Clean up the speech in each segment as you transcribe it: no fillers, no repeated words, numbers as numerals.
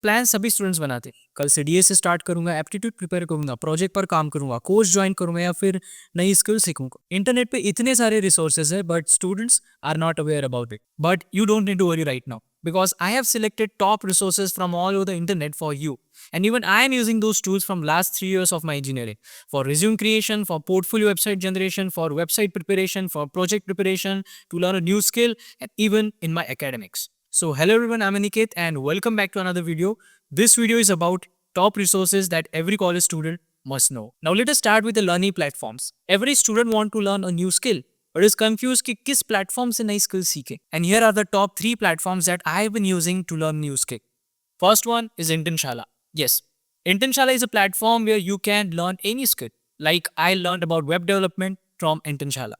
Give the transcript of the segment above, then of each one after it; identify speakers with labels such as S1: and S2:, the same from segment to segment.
S1: Plan सभी students बनाते हैं। कल से डीए से स्टार्ट करूंगा, एप्टीट्यूड प्रिपेयर करूंगा, प्रोजेक्ट पर काम करूंगा, कोर्स ज्वाइन करूंगा या फिर नई स्किल सीखूंगा। इंटरनेट पे इतने सारे रिसोर्सेज है but students are not aware about it. But you don't need to worry right now because I have selected top resources from all over the internet for you. And even I am using those tools from last 3 years of my engineering for resume creation, for portfolio website generation, for website preparation, for project preparation, to learn a new skill, and even in my academics. So hello everyone, I'm Aniket and welcome back to another video. This video is about top resources that every college student must know. Now let us start with the learning platforms. Every student want to learn a new skill but is confused कि किस platform से नई skills सीखे. And here are the top 3 platforms that I have been using to learn new skill. First one is Internshala. Yes, Internshala is a platform where you can learn any skill. Like I learned about web development from Internshala.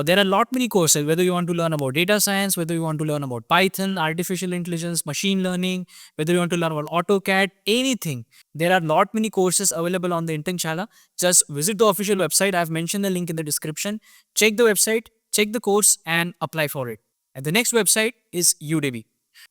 S1: There are a lot many courses, whether you want to learn about data science, whether you want to learn about Python, artificial intelligence, machine learning, whether you want to learn about AutoCAD, anything. There are a lot many courses available on the Internshala. Just visit the official website. I've mentioned the link in the description. Check the website, check the course and apply for it. And the next website is Udemy.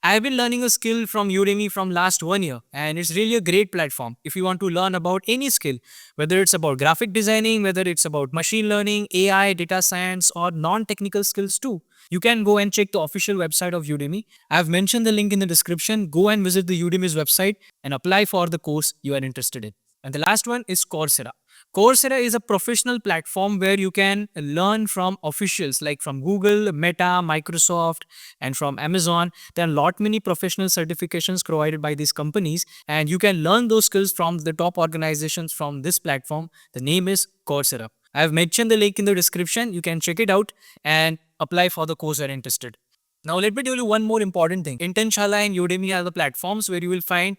S1: I have been learning a skill from Udemy from last 1 year and it's really a great platform if you want to learn about any skill, whether it's about graphic designing, whether it's about machine learning, AI, data science or non-technical skills too. You can go and check the official website of Udemy. I've mentioned the link in the description. Go and visit the Udemy's website and apply for the course you are interested in. And the last one is Coursera. Coursera is a professional platform where you can learn from officials like from Google, Meta, Microsoft, and from Amazon. There are a lot many professional certifications provided by these companies, and you can learn those skills from the top organizations from this platform. The name is Coursera. I have mentioned the link in the description. You can check it out and apply for the course you are interested. Now, let me tell you one more important thing. Internshala and Udemy are the platforms where you will find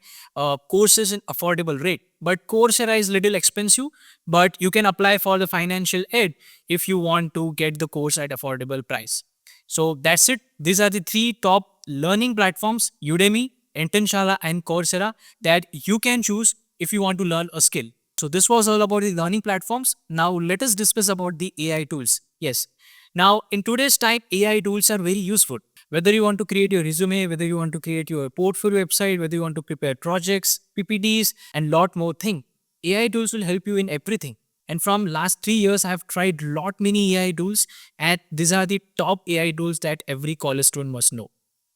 S1: courses in affordable rate. But Coursera is little expensive, but you can apply for the financial aid if you want to get the course at affordable price. So that's it. These are the 3 top learning platforms, Udemy, Internshala and Coursera, that you can choose if you want to learn a skill. So this was all about the learning platforms. Now let us discuss about the AI tools. Yes. Now in today's time, AI tools are very useful. Whether you want to create your resume, whether you want to create your portfolio website, whether you want to prepare projects, PPTs, and lot more thing. AI tools will help you in everything. And from last 3 years, I have tried lot many AI tools, and these are the top AI tools that every college student must know.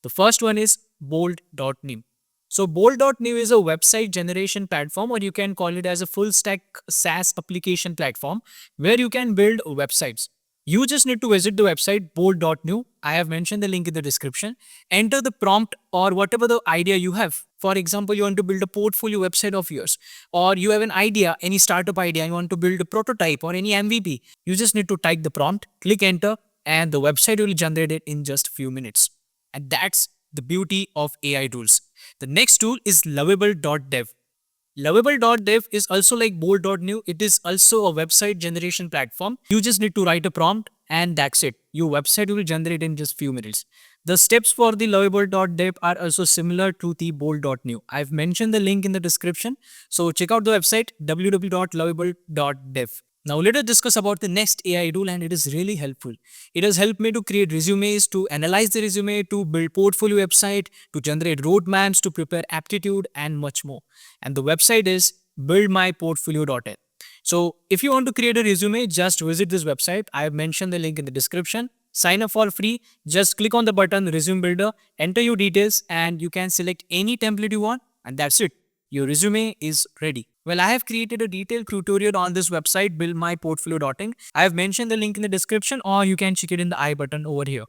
S1: The first one is Bolt.new. So Bolt.new is a website generation platform, or you can call it as a full stack SaaS application platform where you can build websites. You just need to visit the website Bolt.new. I have mentioned the link in the description. Enter the prompt or whatever the idea you have. For example, you want to build a portfolio website of yours, or you have an idea, any startup idea, you want to build a prototype or any MVP. You just need to type the prompt, click enter, and the website will generate it in just few minutes. And that's the beauty of AI tools. The next tool is lovable.dev. Lovable.dev is also like Bolt.new. It is also a website generation platform. You just need to write a prompt and that's it. Your website will generate in just few minutes. The steps for the lovable.dev are also similar to the Bolt.new. I've mentioned the link in the description. So check out the website www.lovable.dev. Now let us discuss about the next AI tool and it is really helpful. It has helped me to create resumes, to analyze the resume, to build portfolio website, to generate roadmaps, to prepare aptitude and much more. And the website is buildmyportfolio.in. So if you want to create a resume, just visit this website. I have mentioned the link in the description. Sign up for free. Just click on the button resume builder, enter your details and you can select any template you want and that's it. Your resume is ready. Well, I have created a detailed tutorial on this website, buildmyportfolio.in. I have mentioned the link in the description or you can check it in the I button over here.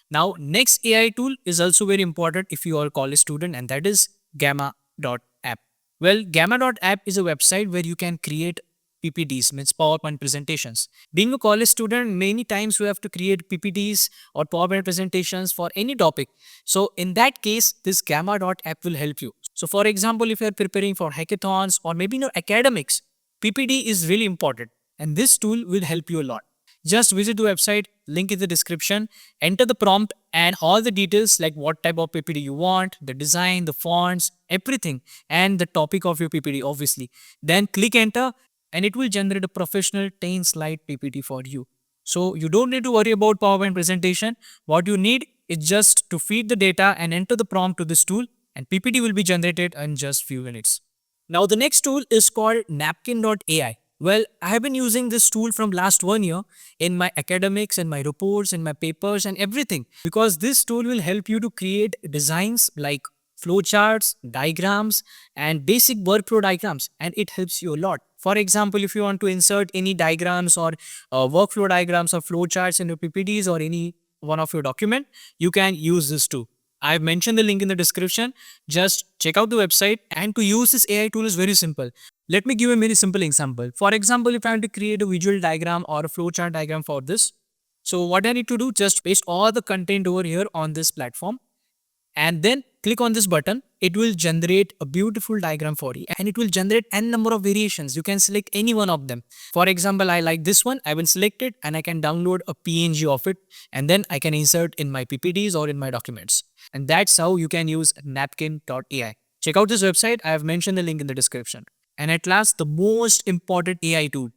S1: Now, next AI tool is also very important if you are a college student and that is gamma.app. Well, gamma.app is a website where you can create PPTs, means PowerPoint presentations. Being a college student, many times you have to create PPTs or PowerPoint presentations for any topic. So in that case, this gamma.app will help you. So for example, if you are preparing for hackathons or maybe in your academics, PPT is really important and this tool will help you a lot. Just visit the website, link in the description, enter the prompt and all the details like what type of PPT you want, the design, the fonts, everything and the topic of your PPT obviously. Then click enter and it will generate a professional 10 slide PPT for you. So you don't need to worry about PowerPoint presentation. What you need is just to feed the data and enter the prompt to this tool and PPT will be generated in just few minutes. Now the next tool is called napkin.ai. Well, I have been using this tool from last 1 year in my academics and my reports and my papers and everything, because this tool will help you to create designs like flowcharts, diagrams, and basic workflow diagrams, and it helps you a lot. For example, if you want to insert any diagrams or workflow diagrams or flowcharts in your PPTs or any one of your document, you can use this tool. I've mentioned the link in the description. Just check out the website, and to use this AI tool is very simple. Let me give a very simple example. For example, if I want to create a visual diagram or a flowchart diagram for this, so what I need to do, just paste all the content over here on this platform and then click on this button. It will generate a beautiful diagram for you, and it will generate n number of variations. You can select any one of them. For example, I like this one. I will select it and I can download a PNG of it, and then I can insert in my PPTs or in my documents. And that's how you can use napkin.ai. Check out this website. I have mentioned the link in the description. And at last, the most important AI tool,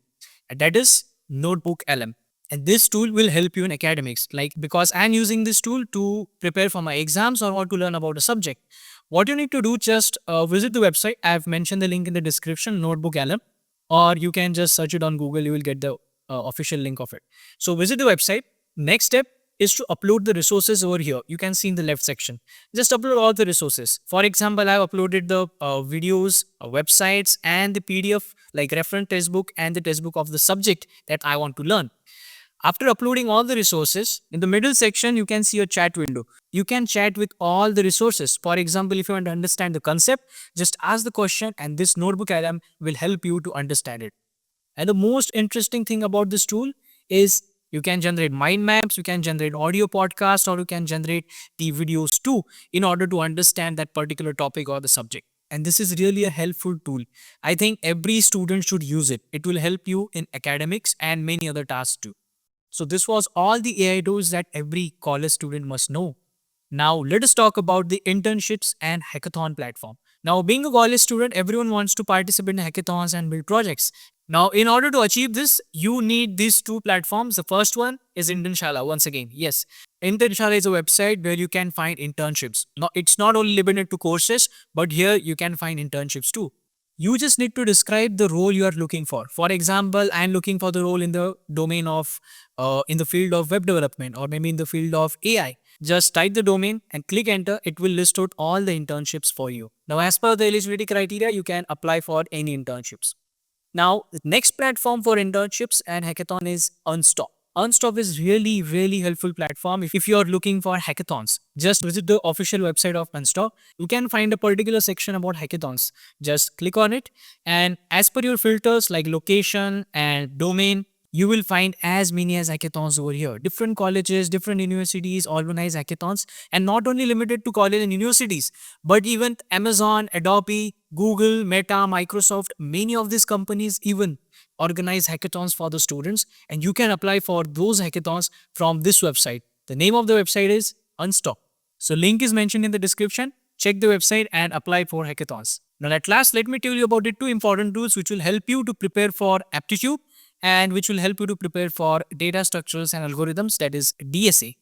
S1: and that is Notebook LM. And this tool will help you in academics, like because I'm using this tool to prepare for my exams or want to learn about a subject. What you need to do, just visit the website. I've mentioned the link in the description, Notebook LM, or you can just search it on Google. You will get the official link of it. So visit the website. Next step is to upload the resources over here. You can see in the left section. Just upload all the resources. For example, I've uploaded the videos, websites, and the PDF like reference textbook and the textbook of the subject that I want to learn. After uploading all the resources, in the middle section, you can see a chat window. You can chat with all the resources. For example, if you want to understand the concept, just ask the question and this Notebook LM will help you to understand it. And the most interesting thing about this tool is you can generate mind maps, you can generate audio podcast, or you can generate the videos too in order to understand that particular topic or the subject. And this is really a helpful tool. I think every student should use it. It will help you in academics and many other tasks too. So this was all the AI tools that every college student must know. Now let us talk about the internships and hackathon platform. Now being a college student, everyone wants to participate in hackathons and build projects. Now in order to achieve this, you need these two platforms. The first one is Internshala. Once again, yes, Internshala is a website where you can find internships. Now it's not only limited to courses, but here you can find internships too. You just need to describe the role you are looking for. For example, I'm looking for the role in the domain of, in the field of web development, or maybe in the field of AI. Just type the domain and click enter. It will list out all the internships for you. Now, as per the eligibility criteria, you can apply for any internships. Now, the next platform for internships and hackathon is Unstop. Unstop is really helpful platform if you are looking for hackathons. Just visit the official website of Unstop. You can find a particular section about hackathons. Just click on it, and as per your filters like location and domain, you will find as many as hackathons over here. Different colleges, different universities organize hackathons, and not only limited to college and universities, but even Amazon, Adobe, Google, Meta, Microsoft, many of these companies even organize hackathons for the students, and you can apply for those hackathons from this website. The name of the website is Unstop. So link is mentioned in the description. Check the website and apply for hackathons. Now at last, let me tell you about the two important tools which will help you to prepare for Aptitude and which will help you to prepare for data structures and algorithms, that is DSA.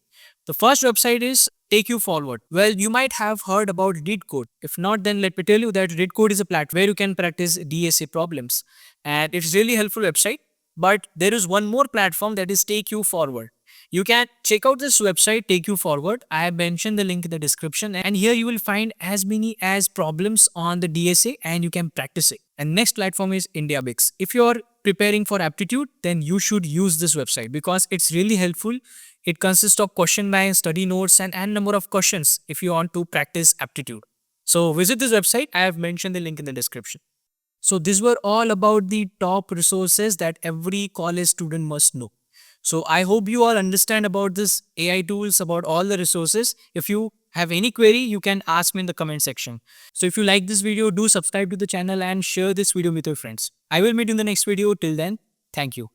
S1: The first website is Take You Forward. Well, you might have heard about ReadCode. If not, then let me tell you that ReadCode is a platform where you can practice DSA problems. And it's really helpful website. But there is one more platform, that is Take You Forward. You can check out this website, Take You Forward. I have mentioned the link in the description, and here you will find as many as problems on the DSA and you can practice it. And next platform is IndiaBix. If you are preparing for Aptitude, then you should use this website because it's really helpful. It consists of question banks, study notes, and n number of questions if you want to practice Aptitude. So visit this website. I have mentioned the link in the description. So these were all about the top resources that every college student must know. So I hope you all understand about this AI tools, about all the resources. If you have any query, you can ask me in the comment section. So if you like this video, do subscribe to the channel and share this video with your friends. I will meet you in the next video. Till then, thank you.